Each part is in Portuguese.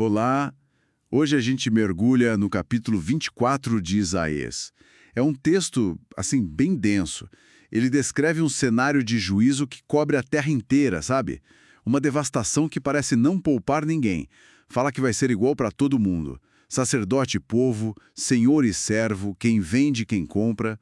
Olá, hoje a gente mergulha no capítulo 24 de Isaías. É um texto, assim, bem denso. Ele descreve um cenário de juízo que cobre a terra inteira, sabe? Uma devastação que parece não poupar ninguém. Fala que vai ser igual para todo mundo. Sacerdote e povo, senhor e servo, quem vende e quem compra.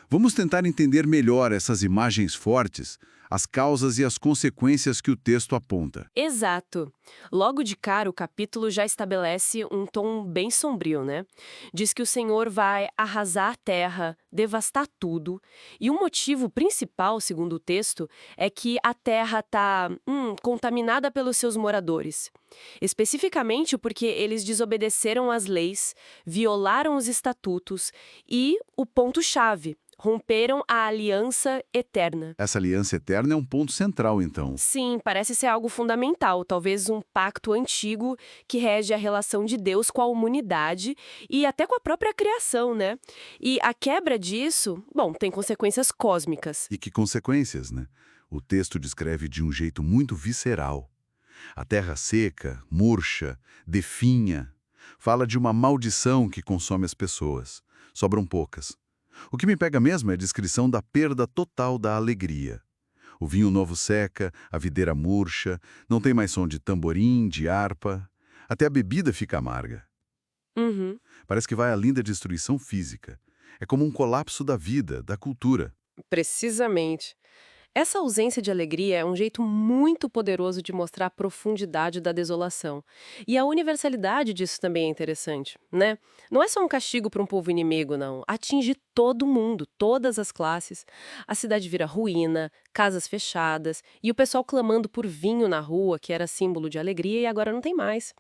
Vamos tentar entender melhor essas imagens fortes, as causas e as consequências que o texto aponta. Exato. Logo de cara, o capítulo já estabelece um tom bem sombrio, né? Diz que o Senhor vai arrasar a terra, devastar tudo. E o motivo principal, segundo o texto, é que a terra está contaminada pelos seus moradores. Especificamente porque eles desobedeceram às leis, violaram os estatutos e, o ponto-chave, romperam a aliança eterna. Essa aliança eterna é um ponto central, então. Sim, parece ser algo fundamental, talvez um pacto antigo que rege a relação de Deus com a humanidade e até com a própria criação, né? E a quebra disso, bom, tem consequências cósmicas. E que consequências, né? O texto descreve de um jeito muito visceral. A terra seca, murcha, definha. Fala de uma maldição que consome as pessoas. Sobram poucas. O que me pega mesmo é a descrição da perda total da alegria. O vinho novo seca, a videira murcha, não tem mais som de tamborim, de harpa. Até a bebida fica amarga. Uhum. Parece que vai além da destruição física. É como um colapso da vida, da cultura. Precisamente. Essa ausência de alegria é um jeito muito poderoso de mostrar a profundidade da desolação. E a universalidade disso também é interessante, né? Não é só um castigo para um povo inimigo, não. Atinge todo mundo, todas as classes. A cidade vira ruína, casas fechadas, e o pessoal clamando por vinho na rua, que era símbolo de alegria, e agora não tem mais.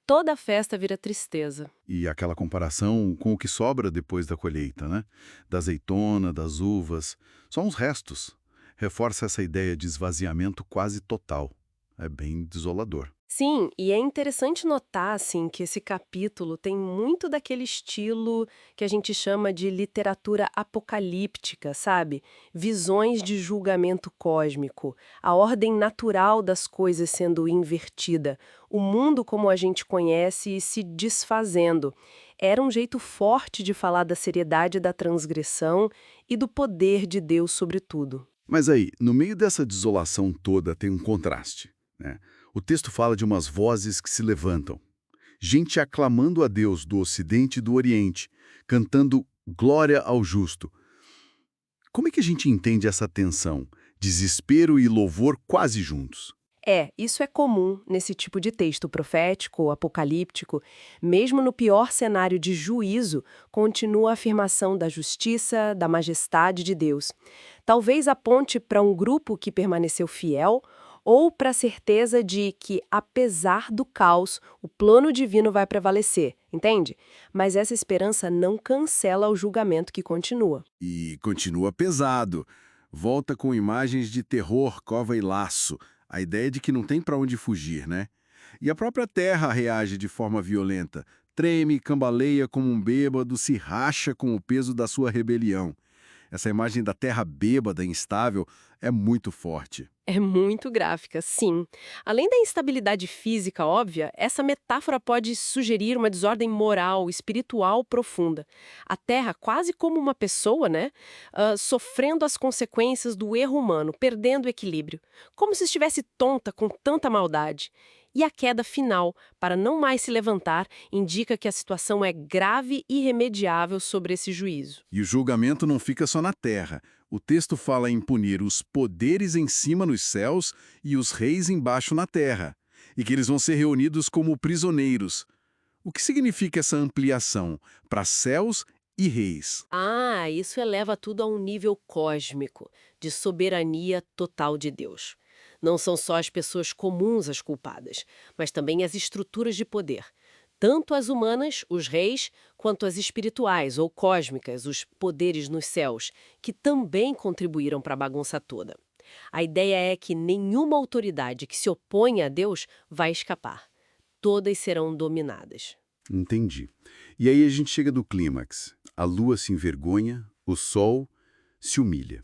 Toda a festa vira tristeza. E aquela comparação com o que sobra depois da colheita, né? Da azeitona, das uvas, só uns restos. Reforça essa ideia de esvaziamento quase total. É bem desolador. Sim, e é interessante notar, assim, que esse capítulo tem muito daquele estilo que a gente chama de literatura apocalíptica, sabe? Visões de julgamento cósmico, a ordem natural das coisas sendo invertida, o mundo como a gente conhece se desfazendo. Era um jeito forte de falar da seriedade da transgressão e do poder de Deus sobre tudo. Mas aí, no meio dessa desolação toda tem um contraste, né? O texto fala de umas vozes que se levantam. Gente aclamando a Deus do Ocidente e do Oriente, cantando glória ao justo. Como é que a gente entende essa tensão? Desespero e louvor quase juntos. Isso é comum nesse tipo de texto profético ou apocalíptico. Mesmo no pior cenário de juízo, continua a afirmação da justiça, da majestade de Deus. Talvez aponte para um grupo que permaneceu fiel ou para a certeza de que, apesar do caos, o plano divino vai prevalecer, entende? Mas essa esperança não cancela o julgamento que continua. E continua pesado. Volta com imagens de terror, cova e laço. A ideia de que não tem para onde fugir, né? E a própria terra reage de forma violenta. Treme, cambaleia como um bêbado, se racha com o peso da sua rebelião. Essa imagem da terra bêbada, instável, é muito forte. É muito gráfica, sim. Além da instabilidade física óbvia, essa metáfora pode sugerir uma desordem moral, espiritual profunda. A Terra, quase como uma pessoa, né? Sofrendo as consequências do erro humano, perdendo o equilíbrio. Como se estivesse tonta com tanta maldade. E a queda final, para não mais se levantar, indica que a situação é grave e irremediável sobre esse juízo. E o julgamento não fica só na terra. O texto fala em punir os poderes em cima nos céus e os reis embaixo na terra, e que eles vão ser reunidos como prisioneiros. O que significa essa ampliação para céus e reis? Isso eleva tudo a um nível cósmico, de soberania total de Deus. Não são só as pessoas comuns as culpadas, mas também as estruturas de poder. Tanto as humanas, os reis, quanto as espirituais ou cósmicas, os poderes nos céus, que também contribuíram para a bagunça toda. A ideia é que nenhuma autoridade que se opõe a Deus vai escapar. Todas serão dominadas. Entendi. E aí a gente chega no clímax. A lua se envergonha, o sol se humilha.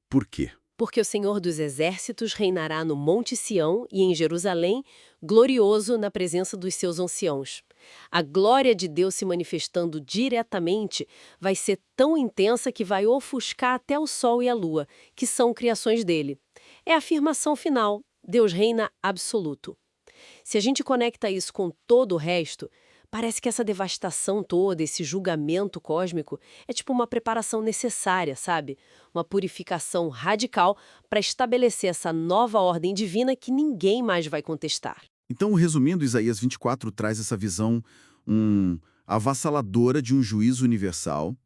Por quê? Porque o Senhor dos Exércitos reinará no Monte Sião e em Jerusalém, glorioso na presença dos seus anciãos. A glória de Deus se manifestando diretamente vai ser tão intensa que vai ofuscar até o sol e a lua, que são criações dele. É a afirmação final: Deus reina absoluto. Se a gente conecta isso com todo o resto, parece que essa devastação toda, esse julgamento cósmico, é tipo uma preparação necessária, sabe? Uma purificação radical para estabelecer essa nova ordem divina que ninguém mais vai contestar. Então, resumindo, Isaías 24 traz essa visão avassaladora de um juízo universal,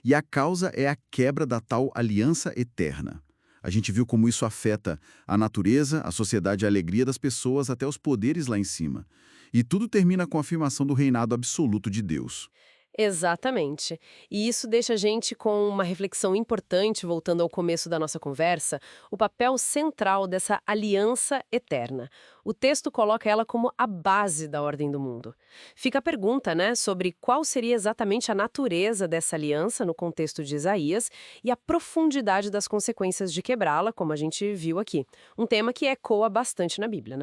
e a causa é a quebra da tal aliança eterna. A gente viu como isso afeta a natureza, a sociedade e a alegria das pessoas, até os poderes lá em cima. E tudo termina com a afirmação do reinado absoluto de Deus. Exatamente. E isso deixa a gente com uma reflexão importante, voltando ao começo da nossa conversa, o papel central dessa aliança eterna. O texto coloca ela como a base da ordem do mundo. Fica a pergunta, né, sobre qual seria exatamente a natureza dessa aliança no contexto de Isaías e a profundidade das consequências de quebrá-la, como a gente viu aqui. Um tema que ecoa bastante na Bíblia, né?